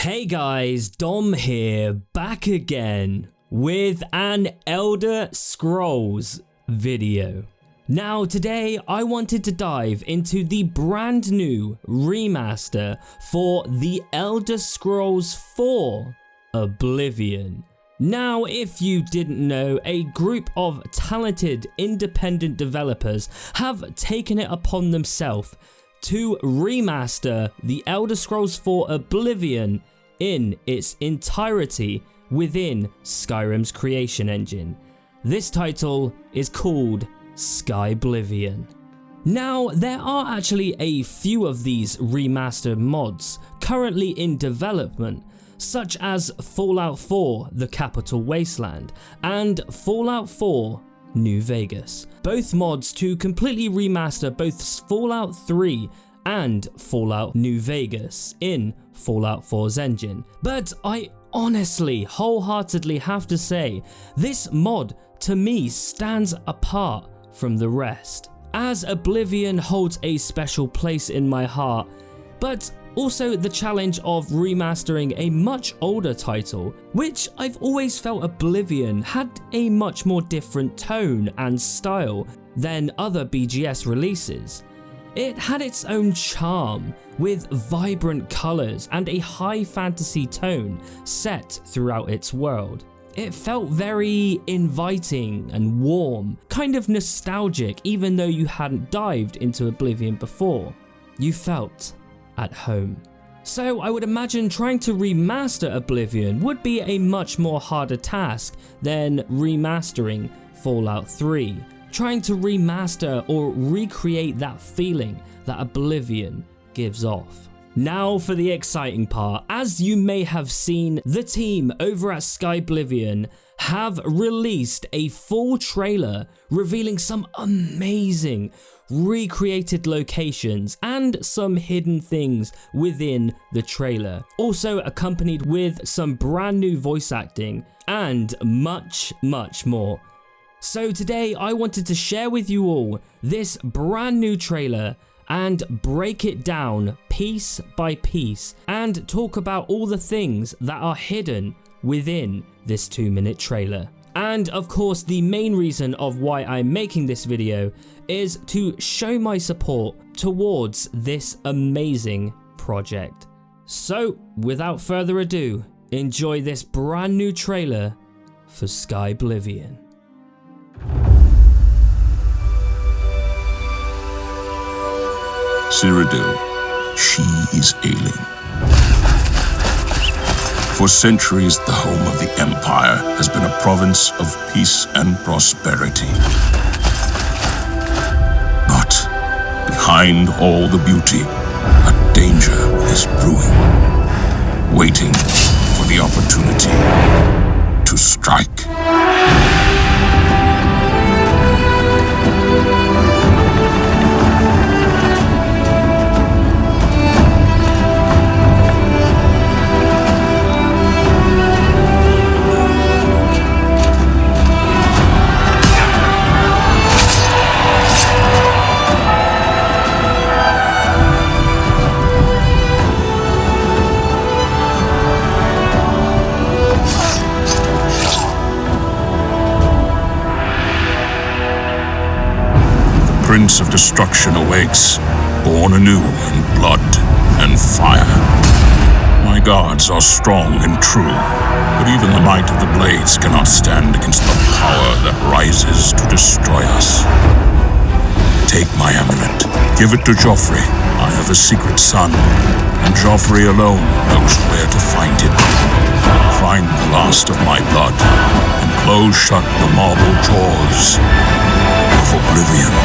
Hey guys, Dom here, back again with an Elder Scrolls video. Now today I wanted to dive into the brand new remaster for the Elder Scrolls IV Oblivion. Now, if you didn't know, a group of talented independent developers have taken it upon themselves to remaster the Elder Scrolls IV Oblivion in its entirety within Skyrim's creation engine. This title is called Skyblivion. Now, there are actually a few of these remastered mods currently in development, such as Fallout 4 The Capital Wasteland and Fallout 4 New Vegas, both mods to completely remaster both Fallout 3 and Fallout New Vegas in Fallout 4's engine. But I honestly, wholeheartedly have to say, this mod to me stands apart from the rest, as Oblivion holds a special place in my heart, but also the challenge of remastering a much older title, which I've always felt Oblivion had a much more different tone and style than other BGS releases. It had its own charm, with vibrant colours and a high fantasy tone set throughout its world. It felt very inviting and warm, kind of nostalgic even though you hadn't dived into Oblivion before. You felt at home. So I would imagine trying to remaster Oblivion would be a much more harder task than remastering Fallout 3. Trying to remaster or recreate that feeling that Oblivion gives off. Now for the exciting part. As you may have seen, the team over at Skyblivion have released a full trailer revealing some amazing recreated locations and some hidden things within the trailer, also accompanied with some brand new voice acting and much more. So today I wanted to share with you all this brand new trailer and break it down piece by piece and talk about all the things that are hidden within this 2-minute trailer. And of course, the main reason of why I'm making this video is to show my support towards this amazing project. So without further ado, enjoy this brand new trailer for Skyblivion. Cyrodiil, she is ailing. For centuries, the home of the Empire has been a province of peace and prosperity. But behind all the beauty, a danger is brewing, waiting for the opportunity to strike. Prince of Destruction awakes, born anew in blood and fire. My gods are strong and true, but even the might of the blades cannot stand against the power that rises to destroy us. Take my amulet, give it to Joffrey. I have a secret son, and Joffrey alone knows where to find him. Find the last of my blood, and close shut the marble jaws of Oblivion.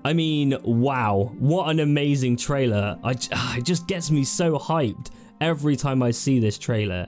I mean, wow, what an amazing trailer. It just gets me so hyped every time I see this trailer.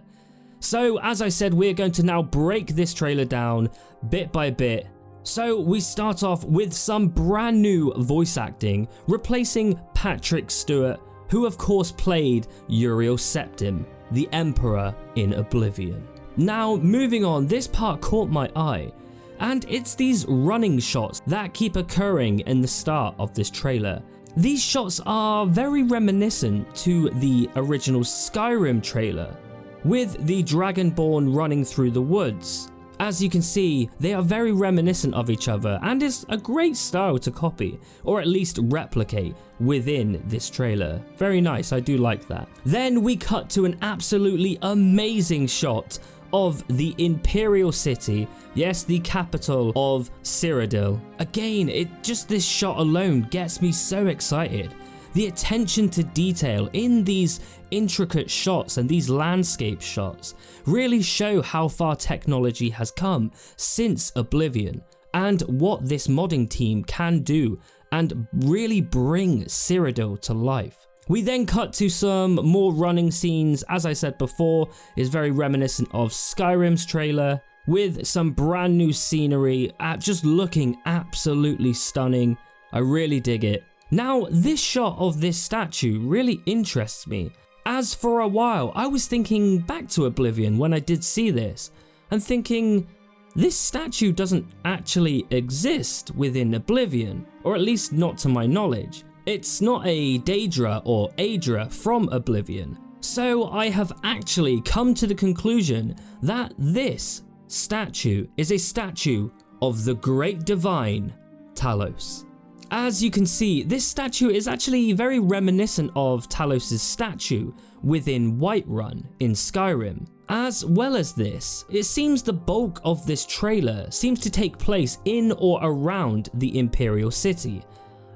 So as I said, we're going to now break this trailer down bit by bit. So we start off with some brand new voice acting, replacing Patrick Stewart, who of course played Uriel Septim, the Emperor in Oblivion. Now moving on, this part caught my eye, and it's these running shots that keep occurring in the start of this trailer. These shots are very reminiscent to the original Skyrim trailer, with the Dragonborn running through the woods. As you can see, they are very reminiscent of each other, and it's a great style to copy, or at least replicate within this trailer. Very nice, I do like that. Then we cut to an absolutely amazing shot of the Imperial City, yes, the capital of Cyrodiil. Again, this shot alone gets me so excited. The attention to detail in these intricate shots and these landscape shots really show how far technology has come since Oblivion and what this modding team can do and really bring Cyrodiil to life. We then cut to some more running scenes. As I said before, is very reminiscent of Skyrim's trailer, with some brand new scenery, just looking absolutely stunning. I really dig it. Now, this shot of this statue really interests me, as for a while I was thinking back to Oblivion when I did see this, and thinking, this statue doesn't actually exist within Oblivion, or at least not to my knowledge. It's not a Daedra or Aedra from Oblivion, so I have actually come to the conclusion that this statue is a statue of the Great Divine Talos. As you can see, this statue is actually very reminiscent of Talos' statue within Whiterun in Skyrim. As well as this, it seems the bulk of this trailer seems to take place in or around the Imperial City.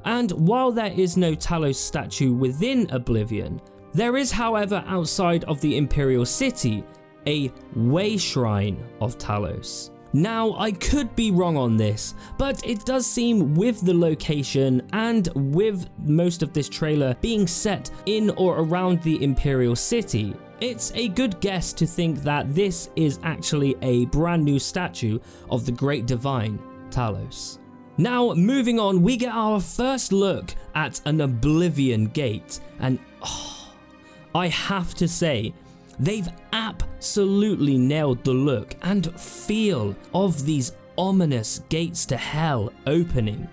And while there is no Talos statue within Oblivion, there is, however, outside of the Imperial City, a way shrine of Talos. Now, I could be wrong on this, but it does seem with the location and with most of this trailer being set in or around the Imperial City, it's a good guess to think that this is actually a brand new statue of the Great Divine Talos. Now, moving on, we get our first look at an Oblivion gate, and I have to say, they've absolutely nailed the look and feel of these ominous gates to hell opening.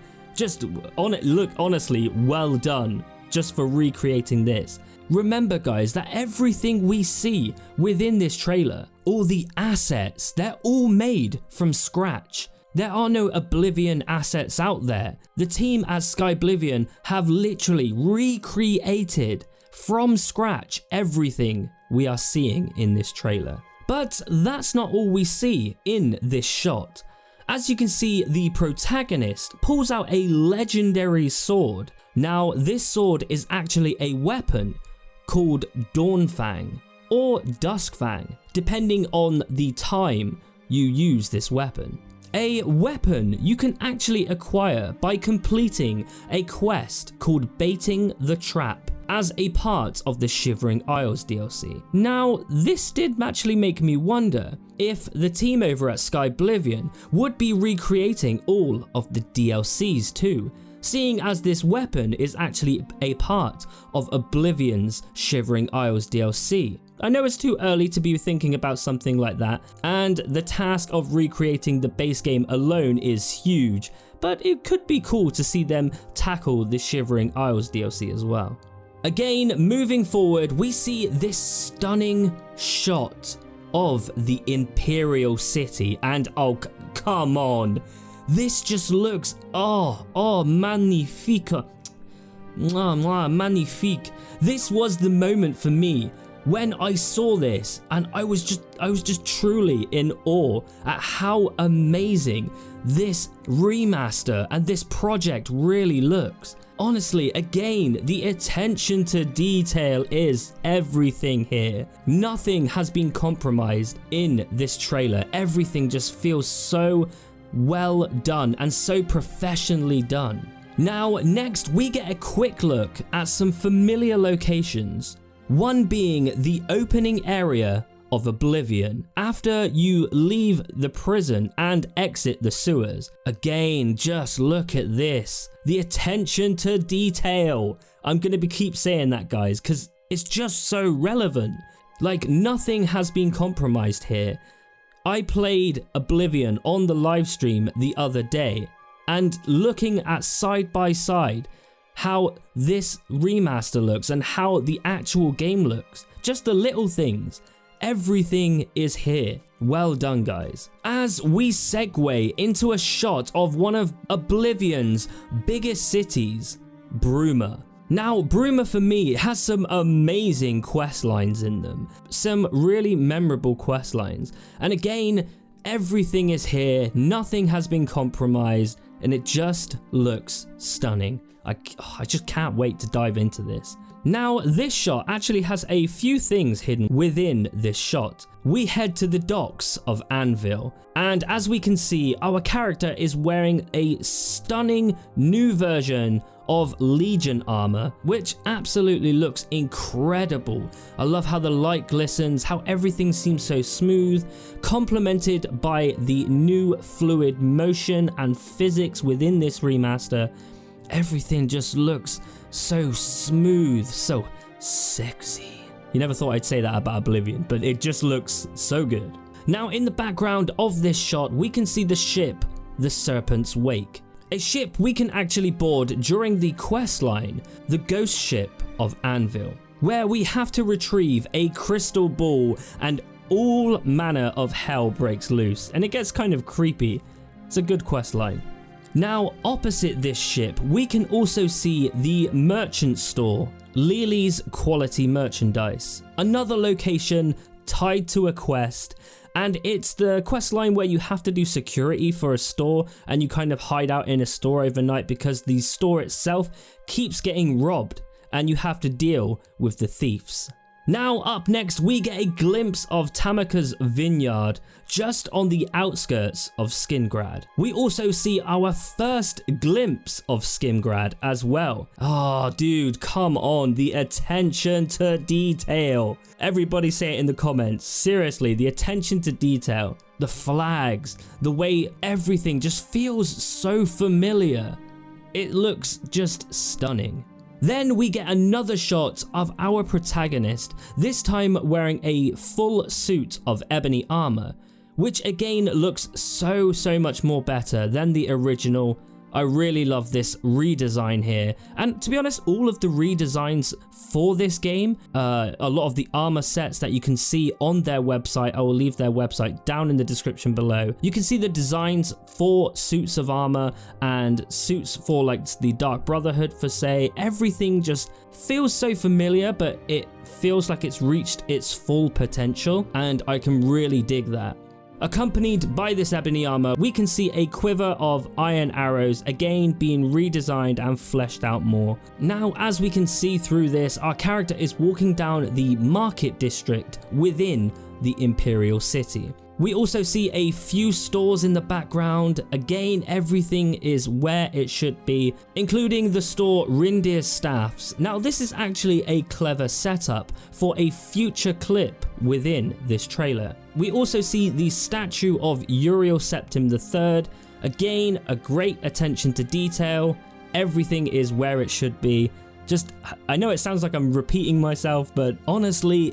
Look, honestly, well done just for recreating this. Remember guys, that everything we see within this trailer, all the assets, they're all made from scratch. There are no Oblivion assets out there. The team at Skyblivion have literally recreated from scratch everything we are seeing in this trailer. But that's not all we see in this shot. As you can see, the protagonist pulls out a legendary sword. Now, this sword is actually a weapon called Dawnfang or Duskfang, depending on the time you use this weapon. A weapon you can actually acquire by completing a quest called Baiting the Trap as a part of the Shivering Isles DLC. Now, this did actually make me wonder if the team over at Skyblivion would be recreating all of the DLCs too, seeing as this weapon is actually a part of Oblivion's Shivering Isles DLC. I know it's too early to be thinking about something like that, and the task of recreating the base game alone is huge, but it could be cool to see them tackle the Shivering Isles DLC as well. Again, moving forward, we see this stunning shot of the Imperial City, and oh, come on. This just looks, magnifique. Magnifique. This was the moment for me when I saw this, and I was just truly in awe at how amazing this remaster and this project really looks. Honestly, again, the attention to detail is everything here. Nothing has been compromised in this trailer. Everything just feels so well done and so professionally done. Now, next we get a quick look at some familiar locations. One being the opening area of Oblivion after you leave the prison and exit the sewers. Again, just look at this. The attention to detail. I'm going to keep saying that, guys, because it's just so relevant. Like, nothing has been compromised here. I played Oblivion on the live stream the other day, and looking at side by side how this remaster looks and how the actual game looks, just the little things, everything is here. Well done, guys. As we segue into a shot of one of Oblivion's biggest cities, Bruma. Now, Bruma for me has some amazing quest lines in them, some really memorable quest lines, and again, everything is here, nothing has been compromised, and it just looks stunning. I just can't wait to dive into this. Now, this shot actually has a few things hidden within this shot. We head to the docks of Anvil, and as we can see, our character is wearing a stunning new version of Legion armor, which absolutely looks incredible. I love how the light glistens, how everything seems so smooth, complemented by the new fluid motion and physics within this remaster. Everything just looks so smooth, so sexy. You never thought I'd say that about Oblivion, but it just looks so good. Now, in the background of this shot, we can see the ship, the Serpent's Wake. A ship we can actually board during the quest line, the Ghost Ship of Anvil, where we have to retrieve a crystal ball and all manner of hell breaks loose, and it gets kind of creepy. It's a good quest line. Now, opposite this ship, we can also see the merchant store, Lily's Quality Merchandise, another location tied to a quest, and it's the quest line where you have to do security for a store and you kind of hide out in a store overnight because the store itself keeps getting robbed and you have to deal with the thieves. Now, up next, we get a glimpse of Tamaka's vineyard just on the outskirts of Skingrad. We also see our first glimpse of Skingrad as well. Oh, dude, come on, the attention to detail. Everybody say it in the comments. Seriously, the attention to detail, the flags, the way everything just feels so familiar. It looks just stunning. Then we get another shot of our protagonist, this time wearing a full suit of ebony armor, which again looks so much more better than the original. I really love this redesign here, and to be honest, all of the redesigns for this game, a lot of the armor sets that you can see on their website, I will leave their website down in the description below. You can see the designs for suits of armor and suits for like the Dark Brotherhood for say. Everything just feels so familiar, but it feels like it's reached its full potential, and I can really dig that. Accompanied by this ebony armor, we can see a quiver of iron arrows, again being redesigned and fleshed out more. Now, as we can see through this, our character is walking down the market district within the Imperial City. We also see a few stores in the background. Again, everything is where it should be, including the store Rindir's Staffs. Now, this is actually a clever setup for a future clip within this trailer. We also see the statue of Uriel Septim III. Again, a great attention to detail. Everything is where it should be. I know it sounds like I'm repeating myself, but honestly,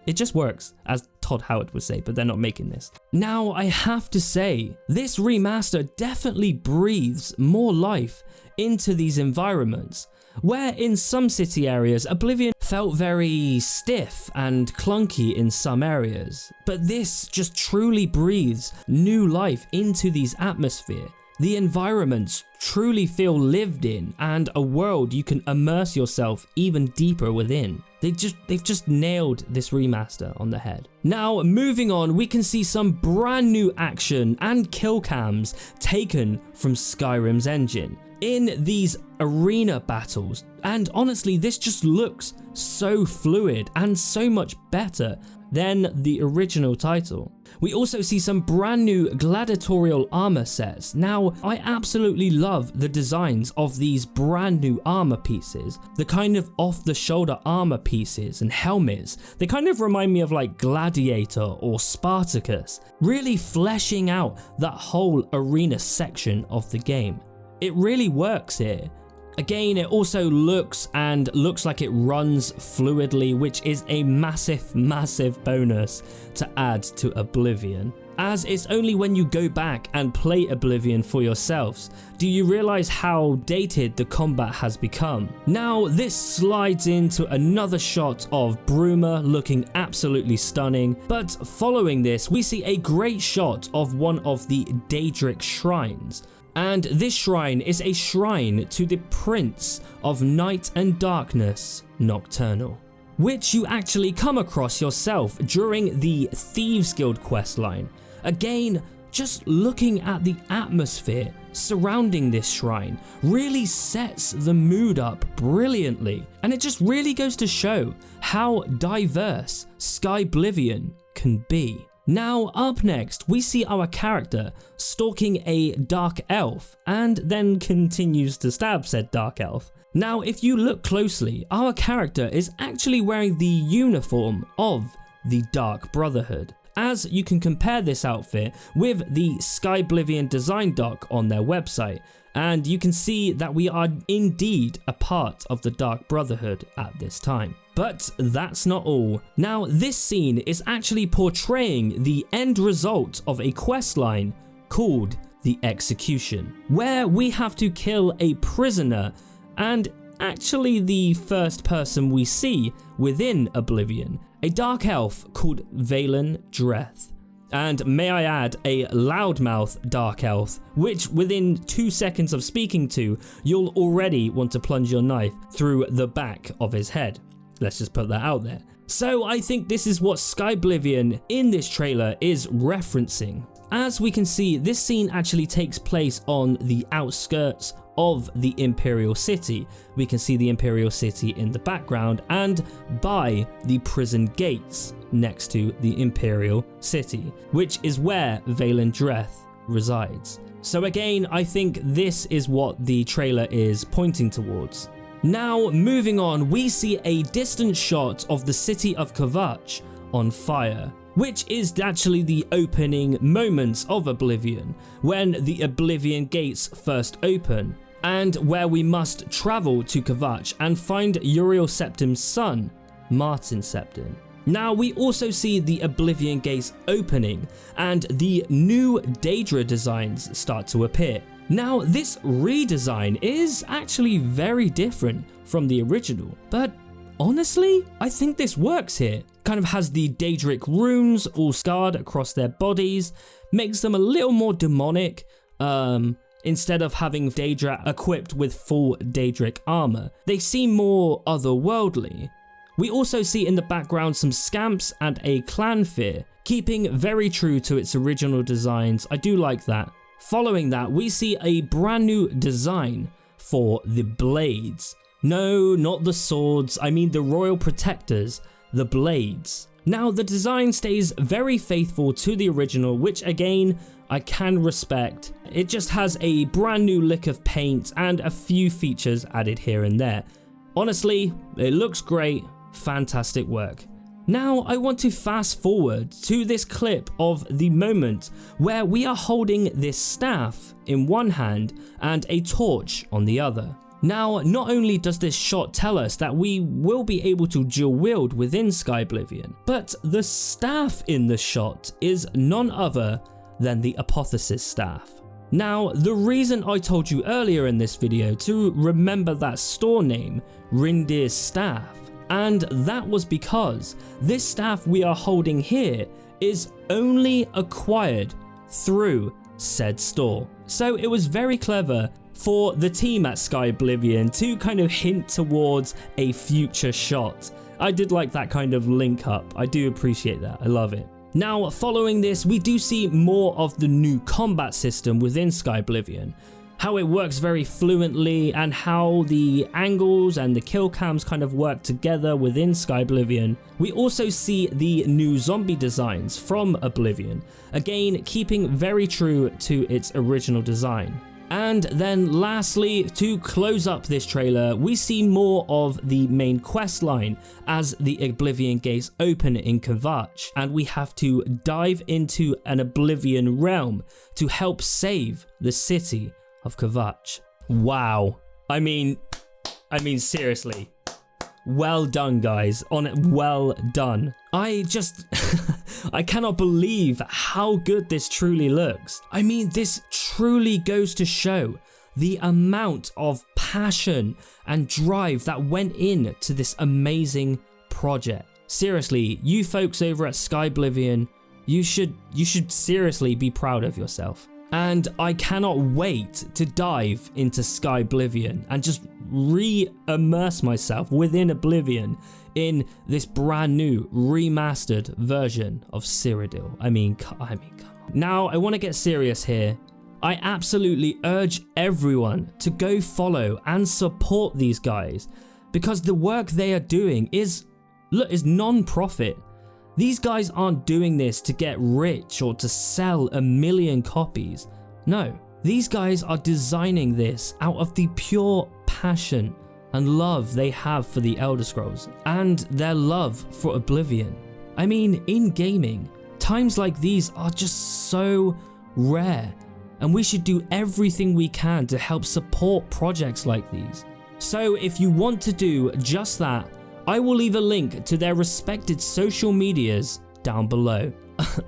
it just works, as Todd Howard would say, but they're not making this. Now, I have to say, this remaster definitely breathes more life into these environments, where in some city areas, Oblivion felt very stiff and clunky in some areas, but this just truly breathes new life into these atmosphere. The environments truly feel lived in, and a world you can immerse yourself even deeper within. They've just nailed this remaster on the head. Now, moving on, we can see some brand new action and kill cams taken from Skyrim's engine in these arena battles, and honestly, this just looks so fluid and so much better. than the original title. We also see some brand new gladiatorial armor sets. Now, I absolutely love the designs of these brand new armor pieces, the kind of off-the-shoulder armor pieces and helmets. They kind of remind me of like Gladiator or Spartacus, really fleshing out that whole arena section of the game. It really works here. Again, it also looks like it runs fluidly, which is a massive bonus to add to Oblivion. As it's only when you go back and play Oblivion for yourselves do you realize how dated the combat has become. Now, this slides into another shot of Bruma looking absolutely stunning, but following this we see a great shot of one of the Daedric shrines. And this shrine is a shrine to the Prince of Night and Darkness, Nocturnal, which you actually come across yourself during the Thieves Guild questline. Again, just looking at the atmosphere surrounding this shrine really sets the mood up brilliantly, and it just really goes to show how diverse Skyblivion can be. Now, up next, we see our character stalking a dark elf and then continues to stab said dark elf. Now, if you look closely, our character is actually wearing the uniform of the Dark Brotherhood, as you can compare this outfit with the Skyblivion design doc on their website, and you can see that we are indeed a part of the Dark Brotherhood at this time. But that's not all. Now, this scene is actually portraying the end result of a questline called The Execution, where we have to kill a prisoner, and actually the first person we see within Oblivion, a dark elf called Vaylin Dreth. And may I add, a loudmouth dark elf, which within 2 seconds of speaking to, you'll already want to plunge your knife through the back of his head. Let's just put that out there. So I think this is what Skyblivion in this trailer is referencing. As we can see, this scene actually takes place on the outskirts of the Imperial City. We can see the Imperial City in the background and by the prison gates next to the Imperial City, which is where Vaylin Dreth resides. So again, I think this is what the trailer is pointing towards. Now, moving on, we see a distant shot of the city of Kvatch on fire, which is actually the opening moments of Oblivion, when the Oblivion gates first open, and where we must travel to Kvatch and find Uriel Septim's son, Martin Septim. Now, we also see the Oblivion gates opening, and the new Daedra designs start to appear. Now, this redesign is actually very different from the original, but honestly, I think this works here. Kind of has the Daedric runes all scarred across their bodies, makes them a little more demonic, instead of having Daedra equipped with full Daedric armor. They seem more otherworldly. We also see in the background some scamps and a clanfear, keeping very true to its original designs. I do like that. Following that, we see a brand new design for the blades. No, not the swords, I mean the royal protectors, the blades. Now, the design stays very faithful to the original, which again, I can respect. It just has a brand new lick of paint and a few features added here and there. Honestly, it looks great, fantastic work. Now, I want to fast forward to this clip of the moment where we are holding this staff in one hand and a torch on the other. Now, not only does this shot tell us that we will be able to dual wield within Skyblivion, but the staff in the shot is none other than the Apotheosis staff. Now, the reason I told you earlier in this video to remember that store name, Rindir's staff, and that was because this staff we are holding here is only acquired through said store. So it was very clever for the team at Skyblivion to kind of hint towards a future shot. I did like that kind of link up. I do appreciate that. I love it. Now, following this, we do see more of the new combat system within Skyblivion. how it works very fluently, and how the angles and the kill cams kind of work together within Skyblivion. We also see the new zombie designs from Oblivion, again keeping very true to its original design. And then lastly, to close up this trailer, we see more of the main quest line as the Oblivion gates open in Kvatch, and we have to dive into an Oblivion realm to help save the city of Kvatch. Wow. I mean seriously. Well done, guys. Well done. I cannot believe how good this truly looks. I mean, this truly goes to show the amount of passion and drive that went into this amazing project. Seriously, you folks over at Skyblivion, you should seriously be proud of yourself. And I cannot wait to dive into Skyblivion and just re-immerse myself within Oblivion in this brand new remastered version of Cyrodiil. I mean, come on. Now, I want to get serious here. I absolutely urge everyone to go follow and support these guys, because the work they are doing is non-profit. These guys aren't doing this to get rich or to sell 1 million copies. No, these guys are designing this out of the pure passion and love they have for the Elder Scrolls and their love for Oblivion. I mean, in gaming, times like these are just so rare, and we should do everything we can to help support projects like these. So if you want to do just that, I will leave a link to their respected social medias down below.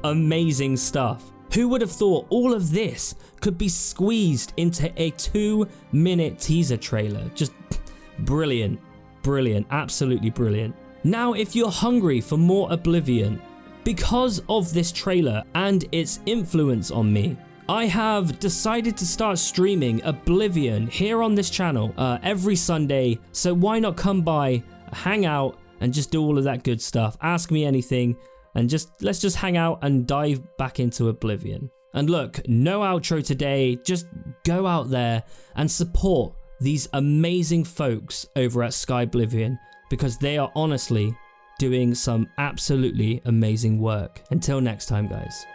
Amazing stuff. Who would have thought all of this could be squeezed into a 2-minute teaser trailer? Just brilliant, absolutely brilliant. Now, if you're hungry for more Oblivion, because of this trailer and its influence on me, I have decided to start streaming Oblivion here on this channel every Sunday, so why not come by, hang out, and just do all of that good stuff. Ask me anything, and let's just hang out and dive back into Oblivion. And look, no outro today, just go out there and support these amazing folks over at Skyblivion, because they are honestly doing some absolutely amazing work. Until next time, guys.